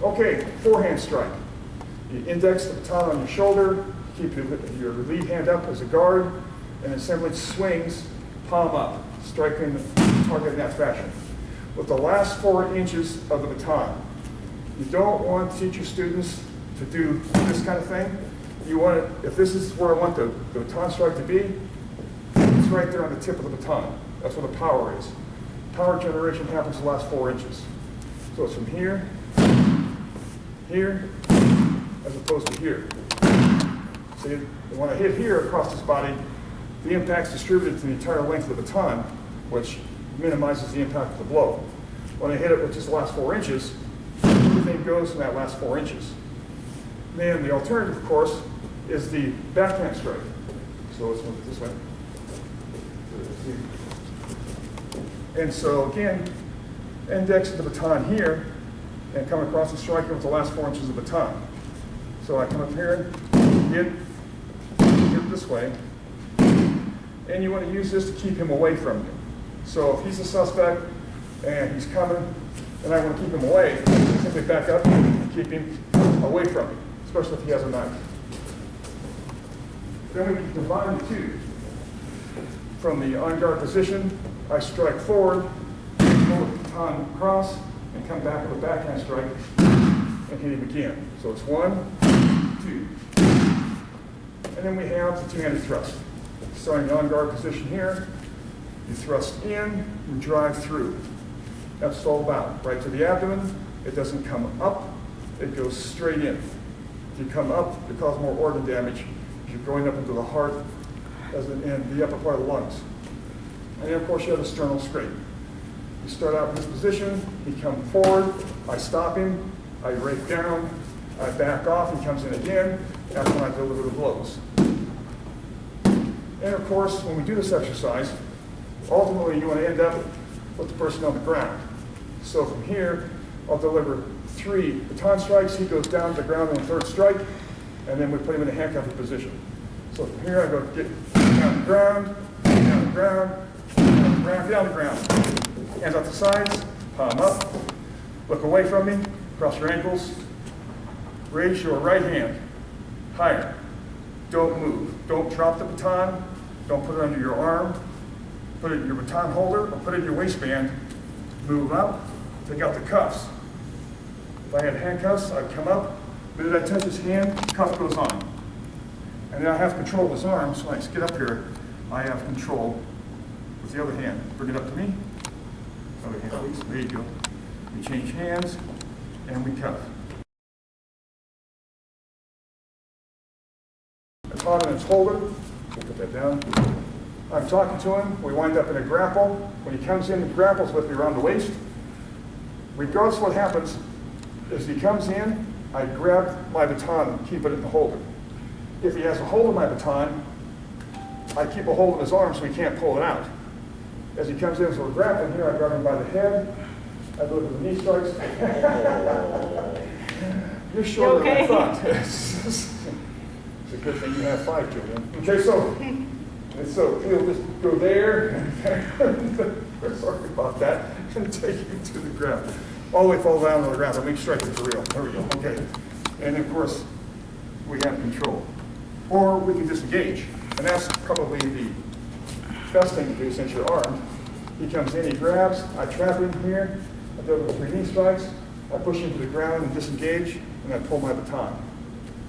Okay, forehand strike. You index the baton on your shoulder, keep your lead hand up as a guard, and assembly swings palm up, striking the target in that fashion. With the last 4 inches of the baton, you don't want to teach your students to do this kind of thing. You want it, if this is where I want the baton strike to be, it's right there on the tip of the baton. That's where the power is. Power generation happens the last 4 inches. So it's from here, here, as opposed to here. So when I hit here across this body, the impact's distributed to the entire length of the baton, which minimizes the impact of the blow. When I hit it with just the last 4 inches, everything goes in that last 4 inches. Then the alternative, of course, is the backhand strike. So let's move it this way. And so again, index the baton here and come across and strike it with the last 4 inches of the baton. So I come up here, hit this way, and you want to use this to keep him away from you. So if he's a suspect and he's coming, and I want to keep him away, simply back up and keep him away from me, especially if he has a knife. Then we can combine the two. From the on guard position, I strike forward, pull the baton across, and come back with a backhand strike and hit him again. So it's 1, 2. And then we have the two-handed thrust. Starting the on guard position here, you thrust in and drive through. That's what it's all about. Right to the abdomen, it doesn't come up, it goes straight in. If you come up, you cause more organ damage. You're going up into the heart and the upper part of the lungs. And then, of course, you have the sternal scrape. You start out in this position, you come forward, I stop him, I rake down, I back off, he comes in again, that's when I deliver the blows. And of course, when we do this exercise, ultimately you want to end up with the person on the ground. So from here, I'll deliver 3 baton strikes, he goes down to the ground on the 3rd strike, and then we put him in a handcuffing position. So from here I go get down the ground, down the ground, down the ground, down the ground. Hands out the sides, palm up, look away from me, cross your ankles, raise your right hand higher. Don't move. Don't drop the baton. Don't put it under your arm. Put it in your baton holder or put it in your waistband. Move up, take out the cuffs. If I had handcuffs, I'd come up. The minute I touch his hand, cuff goes on. And then I have control of his arm, so when I get up here, I have control with the other hand. Bring it up to me. Other hand, please. There you go. We change hands, and we cuff. I caught in its holder. We'll put that down. I'm talking to him. We wind up in a grapple. When he comes in, he grapples with me around the waist. Regardless of what happens, as he comes in, I grab my baton and keep it in the holder. If he has a hold of my baton, I keep a hold of his arm so he can't pull it out. As he comes in, so we're grappling here, I grab him by the head, I deliver the knee strikes. You're shorter than I thought. It's a good thing you have 5 children. Okay, so he'll just go there, sorry about that, and take you to the ground. All the way fall down to the ground, and we strike it for real. There we go, okay. And of course, we have control. Or we can disengage, and that's probably the best thing to do since you're armed. He comes in, he grabs, I trap him here, I deliver 3 knee strikes, I push him to the ground and disengage, and I pull my baton.